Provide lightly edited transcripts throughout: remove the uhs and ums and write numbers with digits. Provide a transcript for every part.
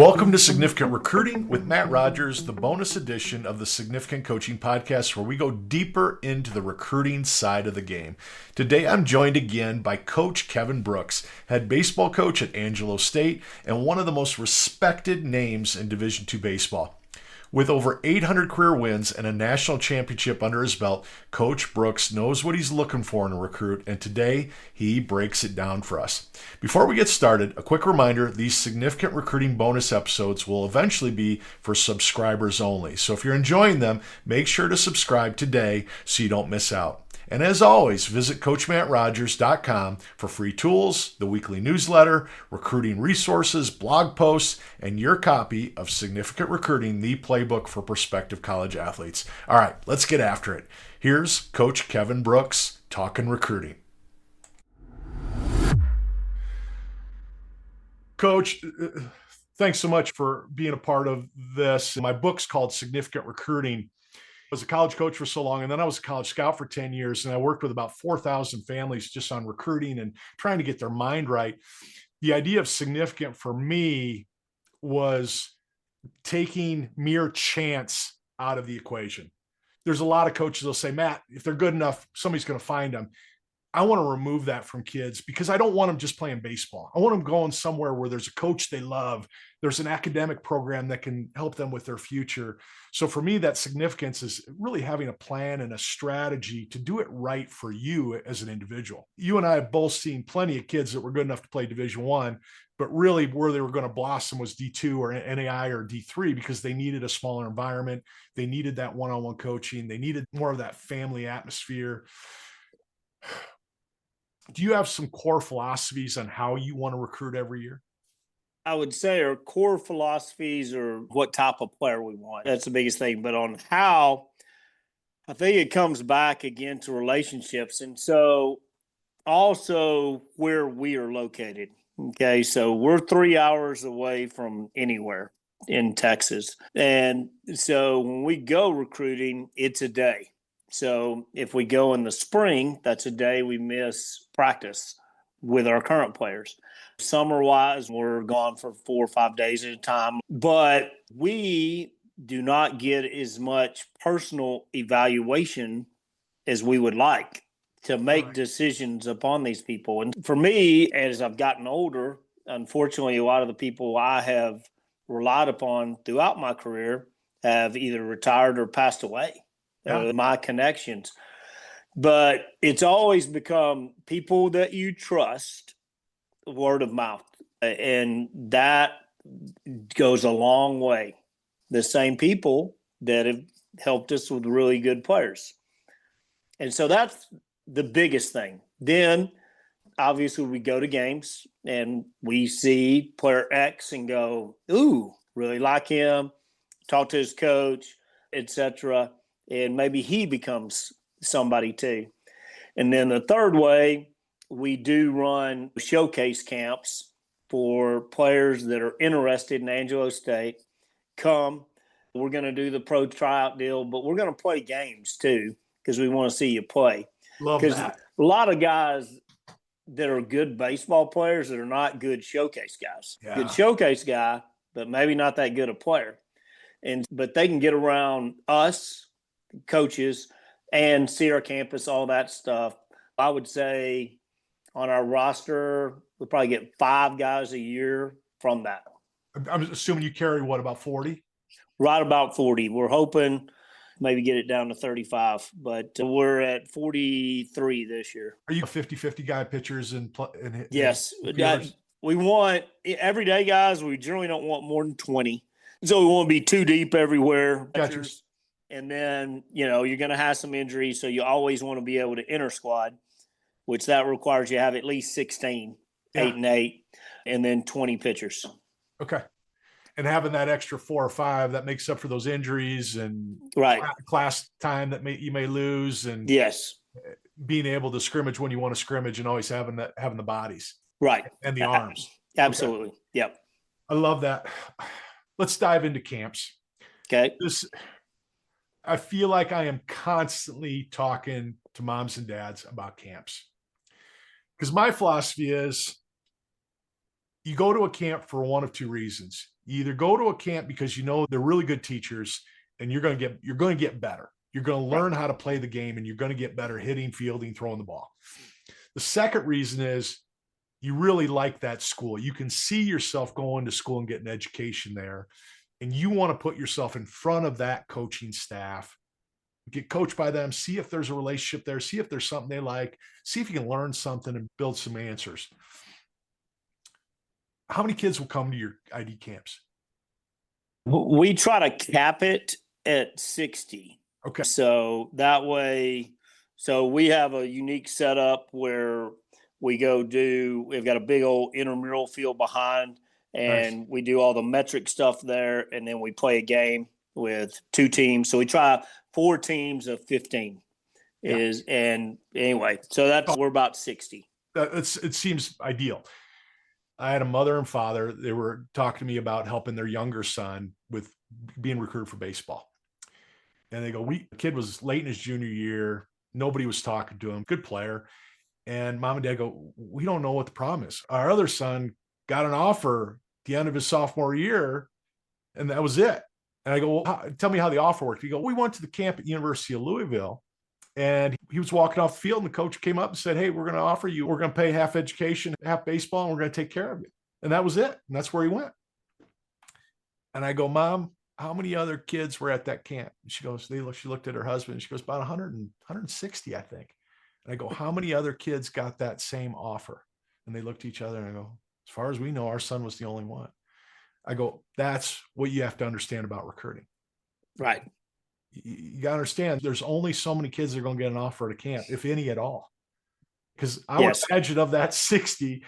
Welcome to Significant Recruiting with Matt Rogers, the bonus edition of the Significant Coaching Podcast, where we go deeper into the recruiting side of the game. Today, I'm joined again by Coach Kevin Brooks, head baseball coach at Angelo State and one of the most respected names in Division II baseball. With over 800 career wins and a national championship under his belt, Coach Brooks knows what he's looking for in a recruit, and today he breaks it down for us. Before we get started, a quick reminder, these significant recruiting bonus episodes will eventually be for subscribers only. So if you're enjoying them, make sure to subscribe today so you don't miss out. And as always, visit CoachMattRogers.com for free tools, the weekly newsletter, recruiting resources, blog posts, and your copy of Significant Recruiting, the playbook for prospective college athletes. All right, let's get after it. Here's Coach Kevin Brooks talking recruiting. Coach, thanks so much for being a part of this. My book's called Significant Recruiting. I was a college coach for so long, and then I was a college scout for 10 years, and I worked with about 4,000 families just on recruiting and trying to get their mind right. The idea of significant for me was taking mere chance out of the equation. There's a lot of coaches that'll say, Matt, if they're good enough, somebody's going to find them. I want to remove that from kids because I don't want them just playing baseball. I want them going somewhere where there's a coach they love. There's an academic program that can help them with their future. So for me, that significance is really having a plan and a strategy to do it right for you as an individual. You and I have both seen plenty of kids that were good enough to play Division I, but really where they were going to blossom was D2 or NAI or D3 because they needed a smaller environment. They needed that one-on-one coaching. They needed more of that family atmosphere. Do you have some core philosophies on how you want to recruit every year? I would say our core philosophies are what type of player we want. That's the biggest thing. But on how, I think it comes back again to relationships. And so also where we are located. Okay, so we're 3 hours away from anywhere in Texas. And so when we go recruiting, it's a day. So if we go in the spring, that's a day we miss practice with our current players. Summer-wise, we're gone for 4 or 5 days at a time. But we do not get as much personal evaluation as we would like to make decisions upon these people. And for me, as I've gotten older, unfortunately, a lot of the people I have relied upon throughout my career have either retired or passed away. My connections. But it's always become people that you trust, word of mouth. And that goes a long way. The same people that have helped us with really good players. And so that's the biggest thing. Then, obviously, we go to games and we see player X and go, ooh, really like him, talk to his coach, etc. And maybe he becomes somebody too. And then the third way, we do run showcase camps for players that are interested in Angelo State. Come, we're going to do the pro tryout deal, but we're going to play games too because we want to see you play. Love that. A lot of guys that are good baseball players that are not good showcase guys. Yeah. Good showcase guy, but maybe not that good a player. But they can get around us, coaches, and see our campus, all that stuff. I would say on our roster, we'll probably get 5 guys a year from that. I'm assuming you carry, what, about 40? Right about 40. We're hoping maybe get it down to 35, but we're at 43 this year. Are you a 50-50 guy, pitchers and yes. We want everyday guys. We generally don't want more than 20. So we won't be too deep everywhere. Gotcha. And then, you're going to have some injuries, so you always want to be able to enter squad, which that requires you have at least 16, 8 and 8, and then 20 pitchers. Okay. And having that extra 4 or 5, that makes up for those injuries and class time that you may lose. And yes, being able to scrimmage when you want to scrimmage and always having the bodies. Right. And the arms. Absolutely. Okay. Yep. I love that. Let's dive into camps. Okay. I feel like I am constantly talking to moms and dads about camps because my philosophy is You go to a camp for one of two reasons. You either go to a camp because you know they're really good teachers and you're going to get better. You're going to learn how to play the game and you're going to get better hitting, fielding, throwing the ball. The second reason is you really like that school. You can see yourself going to school and getting education there. And you want to put yourself in front of that coaching staff, get coached by them, see if there's a relationship there, see if there's something they like, see if you can learn something and build some answers. How many kids will come to your ID camps? We try to cap it at 60. Okay. So that way, so we have a unique setup where we've got a big old intramural field behind, and we do all the metric stuff there, and then we play a game with 2 teams. So we try 4 teams of 15 and anyway, so we're about 60. It seems ideal. I had a mother and father. They were talking to me about helping their younger son with being recruited for baseball. And they go, the kid was late in his junior year. Nobody was talking to him. Good player. And mom and dad go, we don't know what the problem is. Our other son got an offer at the end of his sophomore year, and that was it. And I go, well, tell me how the offer worked. He go, we went to the camp at University of Louisville, and he was walking off the field, and the coach came up and said, hey, we're going to pay half education, half baseball, and we're going to take care of you. And that was it. And that's where he went. And I go, Mom, how many other kids were at that camp? And she goes, she looked at her husband, and she goes, about 160, I think. And I go, how many other kids got that same offer? And they looked at each other, and I go, as far as we know, our son was the only one. I go, that's what you have to understand about recruiting. Right. You got to understand there's only so many kids that are going to get an offer at a camp, if any at all. Because I would imagine of that 60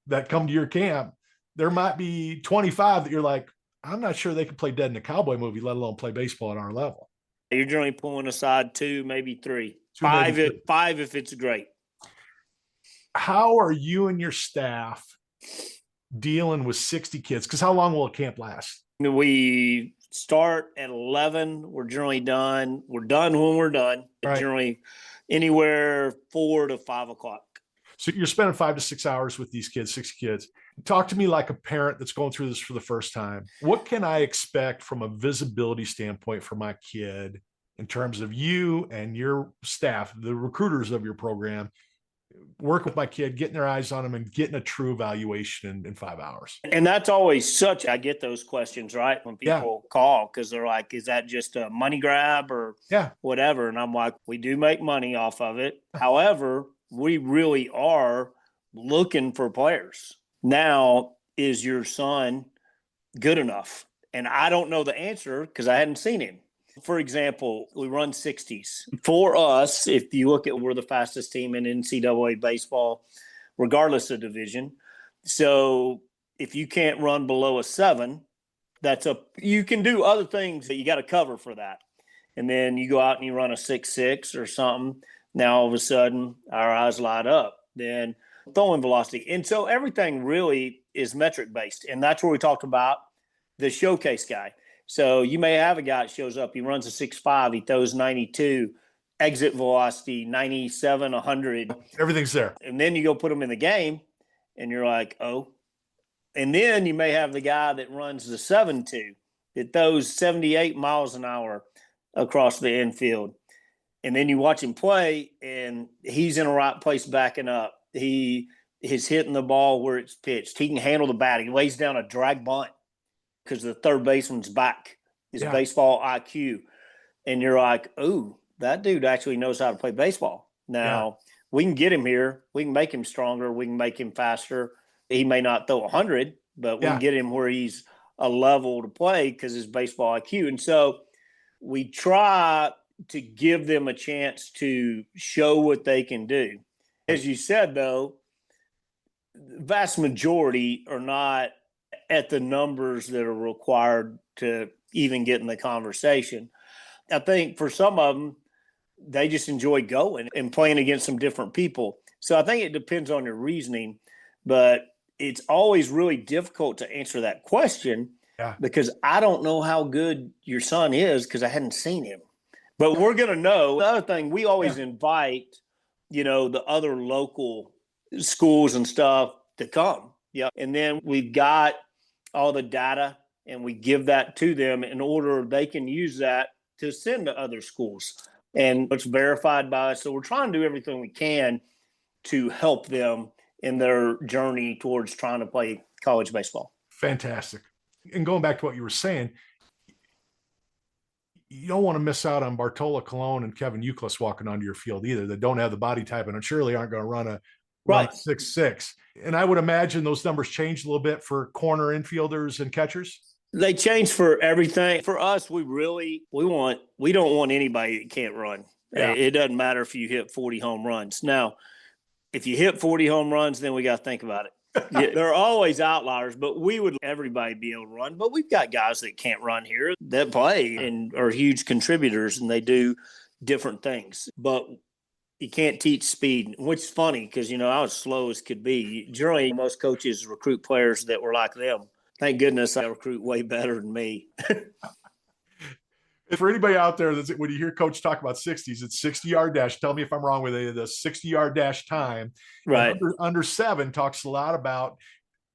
that come to your camp, there might be 25 that you're like, I'm not sure they can play dead in a cowboy movie, let alone play baseball at our level. You're generally pulling aside 2, maybe 3. 5 if it's great. How are you and your staff dealing with 60 kids? Because how long will a camp last? We start at 11. We're generally done. We're done when we're done. Right. Generally anywhere 4 to 5 o'clock. So you're spending 5 to 6 hours with these kids, 60 kids. Talk to me like a parent that's going through this for the first time. What can I expect from a visibility standpoint for my kid in terms of you and your staff, the recruiters of your program, work with my kid, getting their eyes on them and getting a true evaluation in 5 hours? And that's always I get those questions, right? When people call, because they're like, is that just a money grab or whatever? And I'm like, we do make money off of it. However, we really are looking for players. Now, is your son good enough? And I don't know the answer because I hadn't seen him. For example, we run 60s. For us, if you look at, we're the fastest team in NCAA baseball, regardless of division. So if you can't run below a 7, you can do other things that you got to cover for that. And then you go out and you run a 6.6 or something. Now, all of a sudden, our eyes light up. Then throwing velocity. And so everything really is metric based. And that's where we talked about the showcase guy. So you may have a guy that shows up, he runs a 6.5, he throws 92, exit velocity 97, 100. Everything's there. And then you go put him in the game and you're like, oh. And then you may have the guy that runs the 7.2 that throws 78 miles an hour across the infield. And then you watch him play and he's in the right place backing up. He is hitting the ball where it's pitched. He can handle the bat. He lays down a drag bunt because the third baseman's back. His baseball IQ. And you're like, oh, that dude actually knows how to play baseball. Now, we can get him here. We can make him stronger. We can make him faster. He may not throw 100, but we can get him where he's a level to play because his baseball IQ. And so we try to give them a chance to show what they can do. As you said, though, the vast majority are not at the numbers that are required to even get in the conversation. I think for some of them, they just enjoy going and playing against some different people. So I think it depends on your reasoning, but it's always really difficult to answer that question because I don't know how good your son is because I hadn't seen him. But we're going to know. The other thing, we always invite, the other local schools and stuff to come. Yeah. And then we've got all the data and we give that to them in order they can use that to send to other schools. And it's verified by us. So we're trying to do everything we can to help them in their journey towards trying to play college baseball. Fantastic. And going back to what you were saying, you don't want to miss out on Bartola Colon and Kevin Euclid walking onto your field either, that don't have the body type and surely aren't going to run a 6'6". And I would imagine those numbers changed a little bit for corner infielders and catchers. They change for everything. For us, we don't want anybody that can't run. Yeah. It doesn't matter if you hit 40 home runs. Now, if you hit 40 home runs, then we got to think about it. Yeah, there are always outliers, but we would everybody be able to run. But we've got guys that can't run here that play and are huge contributors, and they do different things. But you can't teach speed, which is funny because, I was slow as could be. Generally, most coaches recruit players that were like them. Thank goodness I recruit way better than me. For anybody out there, when you hear coach talk about 60s, it's 60-yard dash. Tell me if I'm wrong with it. The 60-yard dash time. Right. Under 7 talks a lot about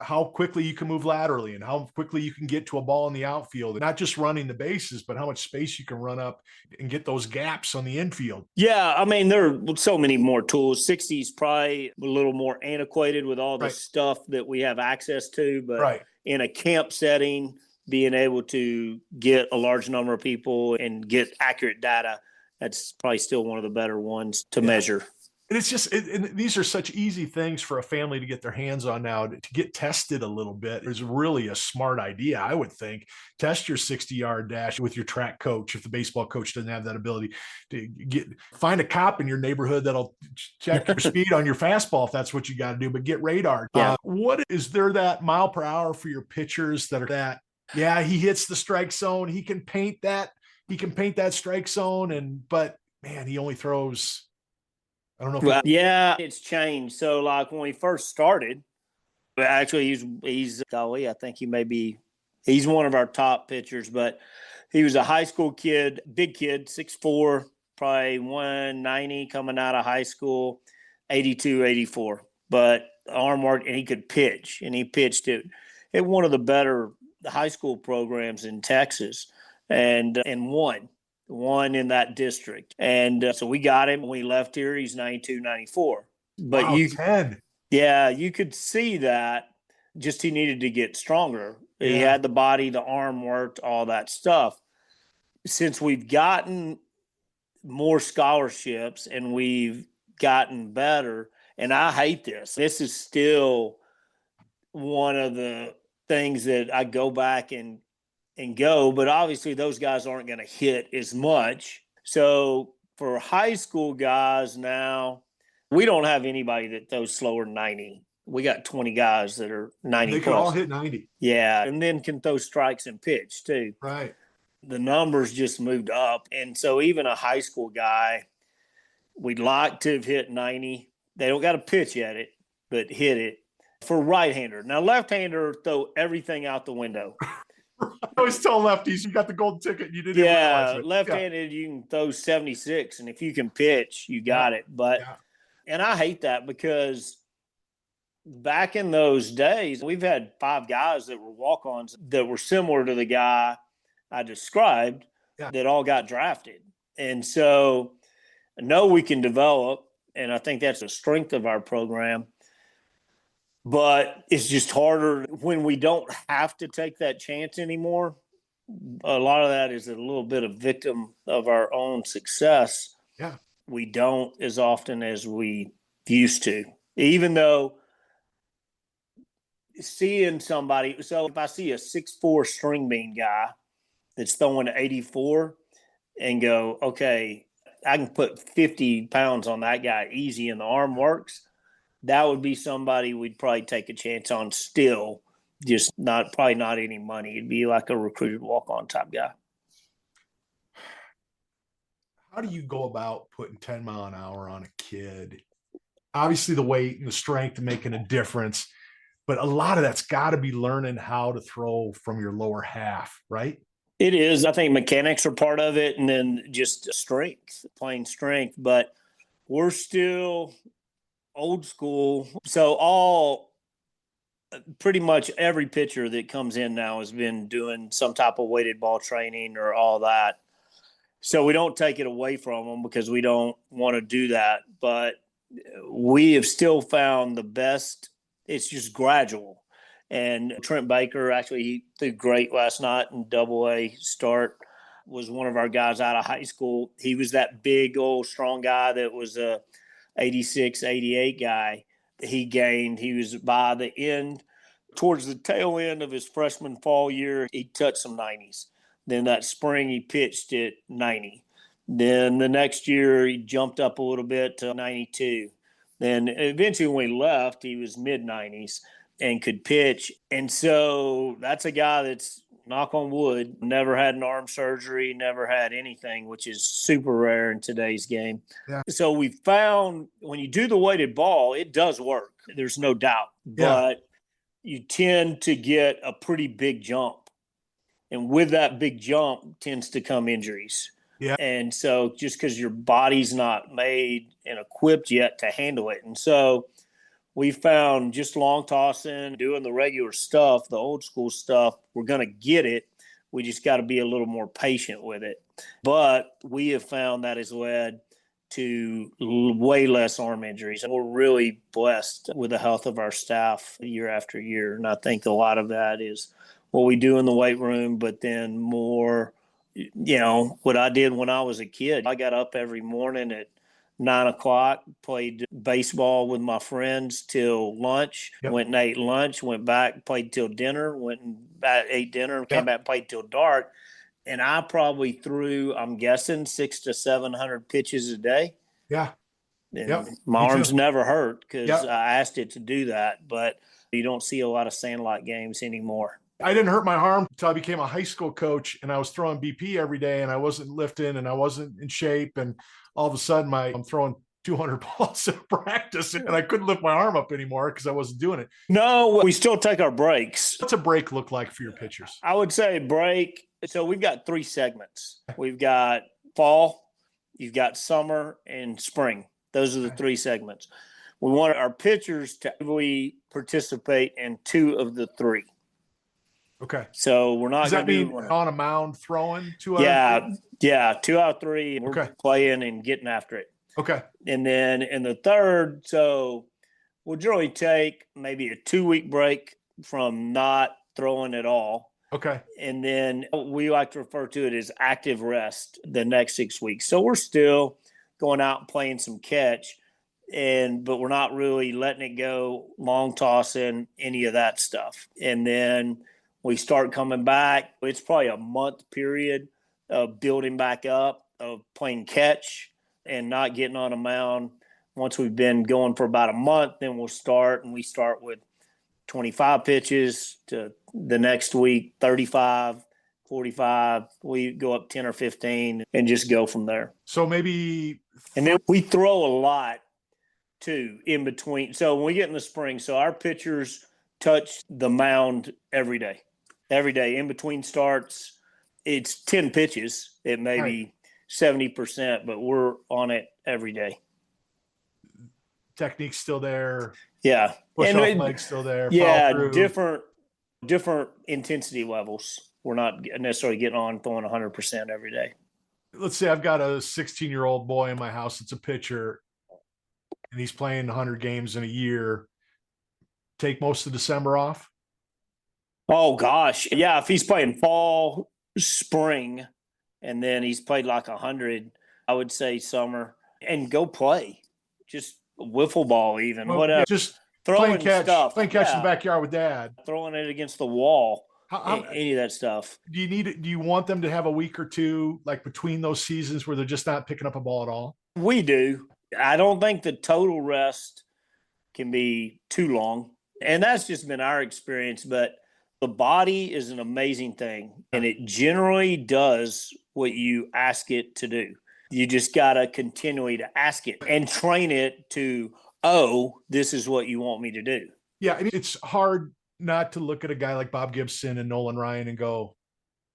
how quickly you can move laterally and how quickly you can get to a ball in the outfield. Not just running the bases, but how much space you can run up and get those gaps on the infield. Yeah, I mean, there are so many more tools. 60 is probably a little more antiquated with all the stuff that we have access to. But in a camp setting, being able to get a large number of people and get accurate data, that's probably still one of the better ones to measure. And it's just, these are such easy things for a family to get their hands on now. To get tested a little bit is really a smart idea, I would think. Test your 60-yard dash with your track coach if the baseball coach doesn't have that ability. To find a cop in your neighborhood that'll check your speed on your fastball if that's what you got to do, but get radar. Yeah. What is there that mile per hour for your pitchers that are that? Yeah, he hits the strike zone. He can paint that. He can paint that strike zone, but man, he only throws. I don't know. It's changed. So, like when we first started, actually, he's I think he's one of our top pitchers. But he was a high school kid, big kid, 6'4", probably 190 coming out of high school, 82, 84. But arm work, and he could pitch, and he pitched it at one of the better high school programs in Texas, and won in that district. And so we got him when he left here. He's 92, 94. But wow, 10. Yeah, you could see that just he needed to get stronger. Yeah. He had the body, the arm worked, all that stuff. Since we've gotten more scholarships and we've gotten better, and I hate this. This is still one of the things that I go back and go, but obviously those guys aren't going to hit as much. So for high school guys now, we don't have anybody that throws slower than 90. We got 20 guys that are 90 They plus. can all hit 90. Yeah, and then can throw strikes and pitch too. Right. The numbers just moved up. And so even a high school guy, we'd like to have hit 90. They don't got to pitch at it, but hit it. For right-hander. Now, left-hander throw everything out the window. I always tell lefties, you got the golden ticket and you didn't realize it. Left-handed, you can throw 76, and if you can pitch, you got it. But and I hate that because back in those days, we've had 5 guys that were walk-ons that were similar to the guy I described that all got drafted. And so I know we can develop, and I think that's the strength of our program. But it's just harder when we don't have to take that chance anymore. A lot of that is a little bit of victim of our own success. Yeah. We don't as often as we used to, even though seeing somebody. So if I see a 6'4" string bean guy that's throwing 84 and go, okay, I can put 50 pounds on that guy easy and the arm works. That would be somebody we'd probably take a chance on still, just probably not any money. It'd be like a recruited walk-on type guy. How do you go about putting 10 mile an hour on a kid? Obviously the weight and the strength making a difference, but a lot of that's got to be learning how to throw from your lower half, right? It is. I think mechanics are part of it, and then just strength, plain strength. But we're still – old school. So all pretty much every pitcher that comes in now has been doing some type of weighted ball training or all that. So we don't take it away from them because we don't want to do that. But we have still found the best. It's just gradual. And Trent Baker, actually, he threw great last night in Double-A start, was one of our guys out of high school. He was that big, old, strong guy that was a 86, 88 guy. He gained. He was by the end, towards the tail end of his freshman fall year, he touched some 90s. Then that spring, he pitched at 90. Then the next year, he jumped up a little bit to 92. Then eventually when he left, he was mid-90s and could pitch. And so that's a guy that's, knock on wood, never had an arm surgery, never had anything, which is super rare in today's game. Yeah. So we found when you do the weighted ball, it does work. There's no doubt. But you tend to get a pretty big jump. And with that big jump tends to come injuries. Yeah. And so just because your body's not made and equipped yet to handle it. And so we found just long tossing, doing the regular stuff, the old school stuff, we're going to get it. We just got to be a little more patient with it. But we have found that has led to way less arm injuries. And we're really blessed with the health of our staff year after year. And I think a lot of that is what we do in the weight room, but then more, what I did when I was a kid. I got up every morning at 9:00, played baseball with my friends till lunch, went and ate lunch, went back, played till dinner, went and ate dinner, came back, played till dark. And I probably threw, I'm guessing, 600 to 700 pitches a day. Yeah. And my arms never hurt because I asked it to do that. But you don't see a lot of Sandlot games anymore. I didn't hurt my arm until I became a high school coach, and I was throwing BP every day, and I wasn't lifting, and I wasn't in shape. And all of a sudden, I'm throwing 200 balls in practice, and I couldn't lift my arm up anymore because I wasn't doing it. No, we still take our breaks. What's a break look like for your pitchers? I would say break. So we've got 3 segments. We've got fall, you've got summer, and spring. Those are the 3 segments. We want our pitchers to really participate in 2 of the 3. Okay. So we're not. Does that mean on a mound throwing 2 out? Yeah, 2 out of 3. We're playing and getting after it. Okay. And then in the third, so we'll generally take maybe a 2-week break from not throwing at all. Okay. And then we like to refer to it as active rest the next 6 weeks. So we're still going out and playing some catch, but we're not really letting it go, long tossing, any of that stuff. And then we start coming back. It's probably a month period of building back up, of playing catch and not getting on a mound. Once we've been going for about a month, then we'll start, and we start with 25 pitches to the next week, 35, 45. We go up 10 or 15 and just go from there. So maybe. And then we throw a lot too in between. So when we get in the spring, so our pitchers touch the mound every day in between starts. It's 10 pitches. It may be 70%, but we're on it every day. Technique's still there. Yeah. Push off legs still there. Yeah. Different intensity levels. We're not necessarily getting on throwing 100% every day. Let's say I've got a 16-year-old boy in my house. It's a pitcher, and he's playing 100 games in a year. Take most of December off? Oh, gosh. Yeah, if he's playing fall, spring, and then he's played like 100, I would say summer. And go play. Just wiffle ball even, whatever. Just throwing stuff. Playing catch in the backyard with dad. Throwing it against the wall. Any of that stuff. Do you want them to have a week or two, like between those seasons, where they're just not picking up a ball at all? We do. I don't think the total rest can be too long. And that's just been our experience. But the body is an amazing thing, and it generally does what you ask it to do. You just got to continually to ask it and train it to, this is what you want me to do. Yeah, I mean, it's hard not to look at a guy like Bob Gibson and Nolan Ryan and go,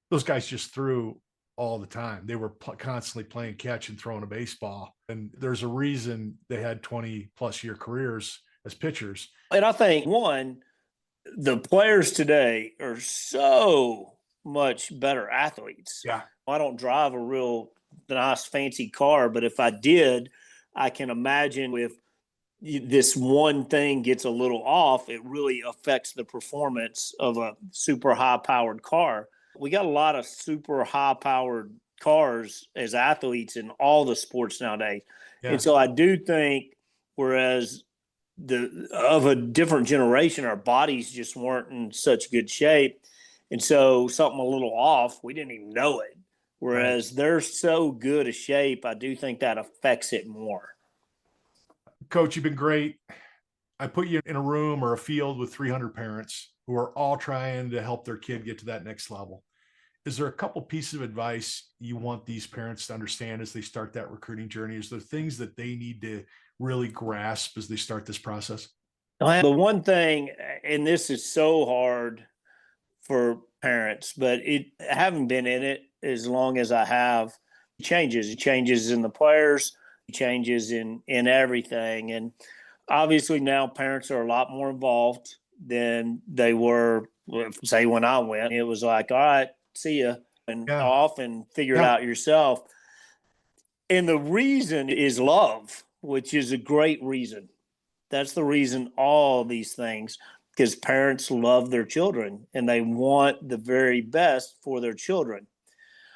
those guys just threw all the time. They were constantly playing catch and throwing a baseball. And there's a reason they had 20-plus year careers as pitchers. And I think, one, the players today are so much better athletes. Yeah. I don't drive a real nice fancy car, but if I did, I can imagine if this one thing gets a little off, it really affects the performance of a super high powered car. We got a lot of super high powered cars as athletes in all the sports nowadays. Yeah. And so I do think, whereas of a different generation, our bodies just weren't in such good shape. And so something a little off, we didn't even know it. Whereas they're so good a shape, I do think that affects it more. Coach, you've been great. I put you in a room or a field with 300 parents who are all trying to help their kid get to that next level. Is there a couple pieces of advice you want these parents to understand as they start that recruiting journey? Is there things that they need to really grasp as they start this process? The one thing, and this is so hard for parents, but I haven't been in it as long as I have, changes in the players, changes in everything. And obviously now parents are a lot more involved than they were, say, when I went. It was like, all right, see ya, and off and figure it out yourself. And the reason is love, which is a great reason. That's the reason all these things, because parents love their children and they want the very best for their children.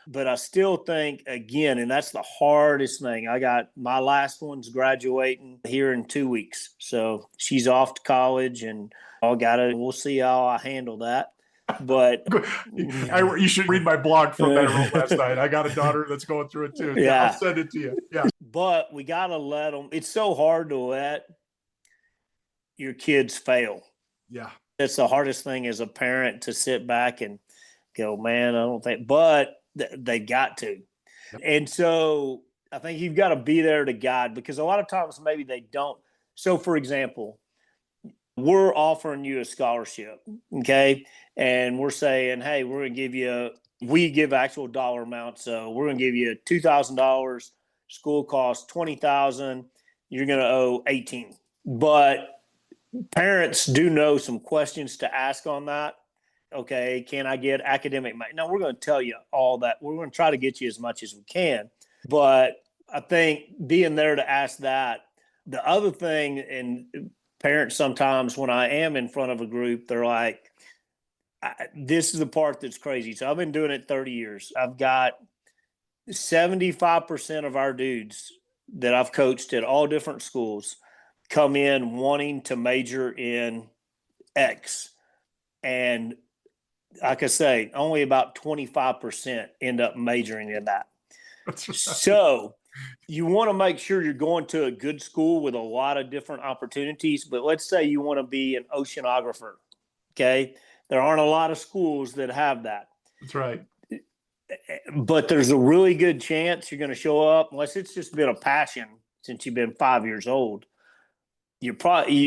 But I still think, again, and that's the hardest thing. I got my last one's graduating here in 2 weeks. So she's off to college and we'll see how I handle that. But you should read my blog from that last night. I got a daughter that's going through it too. Yeah, I'll send it to you. Yeah. But we got to let them. It's so hard to let your kids fail. Yeah. It's the hardest thing as a parent, to sit back and go, man, I don't think, but they got to. And so I think you've got to be there to guide, because a lot of times maybe they don't. So for example, we're offering you a scholarship, okay? And we're saying, hey, we're going to give you, we give actual dollar amounts. So we're going to give you $2,000, school costs $20,000, you're going to owe 18. But parents do know some questions to ask on that. Okay, can I get academic? No, we're going to tell you all that. We're going to try to get you as much as we can. But I think being there to ask that. The other thing, and parents sometimes when I am in front of a group, they're like, this is the part that's crazy. So I've been doing it 30 years. I've got 75% of our dudes that I've coached at all different schools come in wanting to major in X. And like I say, only about 25% end up majoring in that. Right. So you want to make sure you're going to a good school with a lot of different opportunities. But let's say you want to be an oceanographer. Okay. There aren't a lot of schools that have that. That's right. But there's a really good chance you're going to show up, unless it's just been a passion since you've been 5 years old. You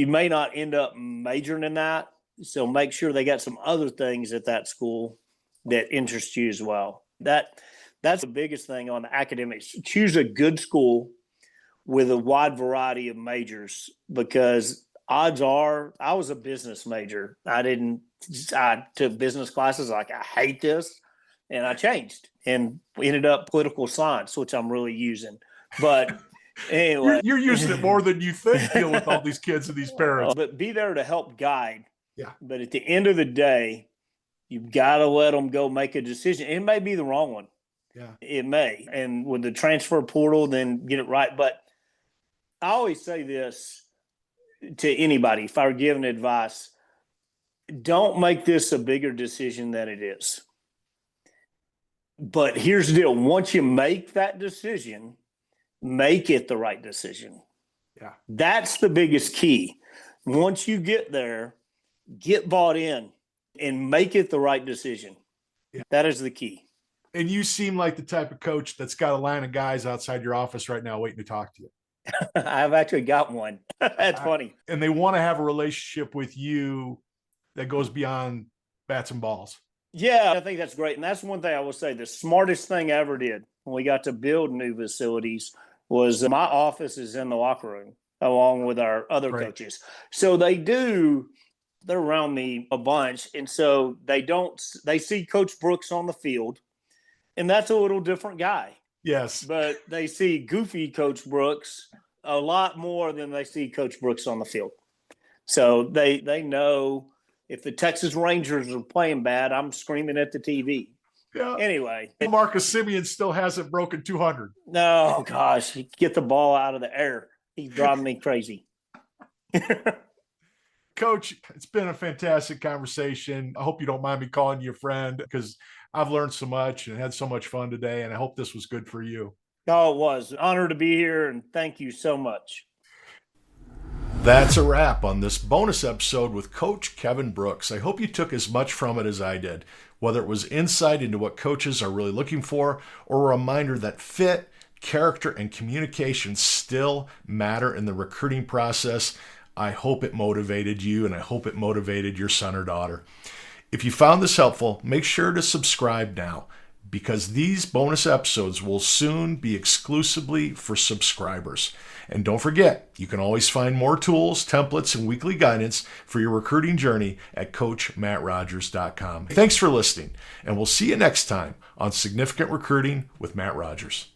may not end up majoring in that. So make sure they got some other things at that school that interest you as well. That's the biggest thing on the academics. Choose a good school with a wide variety of majors, because odds are, I was a business major. I took business classes like, I hate this. And I changed and ended up political science, which I'm really using. But anyway. You're using it more than you think, dealing with all these kids and these parents. But be there to help guide. Yeah. But at the end of the day, you've got to let them go make a decision. It may be the wrong one. Yeah. It may. And with the transfer portal, then get it right. But I always say this to anybody, if I were giving advice, don't make this a bigger decision than it is. But here's the deal. Once you make that decision, make it the right decision. Yeah. That's the biggest key. Once you get there, get bought in and make it the right decision. Yeah. That is the key. And you seem like the type of coach that's got a line of guys outside your office right now waiting to talk to you. I've actually got one. That's funny. And they want to have a relationship with you that goes beyond bats and balls. Yeah, I think that's great. And that's one thing I will say, the smartest thing I ever did when we got to build new facilities was my office is in the locker room along with our other coaches. So they do they're around me a bunch. And so they see Coach Brooks on the field, and that's a little different guy. Yes. But they see goofy Coach Brooks a lot more than they see Coach Brooks on the field. So they know if the Texas Rangers are playing bad, I'm screaming at the TV. Yeah. Anyway. Marcus Semien still hasn't broken 200. No, gosh, get the ball out of the air. He's driving me crazy. Coach, it's been a fantastic conversation. I hope you don't mind me calling you a friend, because I've learned so much and had so much fun today, and I hope this was good for you. Oh, it was an honor to be here, and thank you so much. That's a wrap on this bonus episode with Coach Kevin Brooks. I hope you took as much from it as I did, whether it was insight into what coaches are really looking for, or a reminder that fit, character, and communication still matter in the recruiting process. I hope it motivated you, and I hope it motivated your son or daughter. If you found this helpful, make sure to subscribe now, because these bonus episodes will soon be exclusively for subscribers. And don't forget, you can always find more tools, templates, and weekly guidance for your recruiting journey at CoachMattRogers.com. Thanks for listening, and we'll see you next time on Significant Recruiting with Matt Rogers.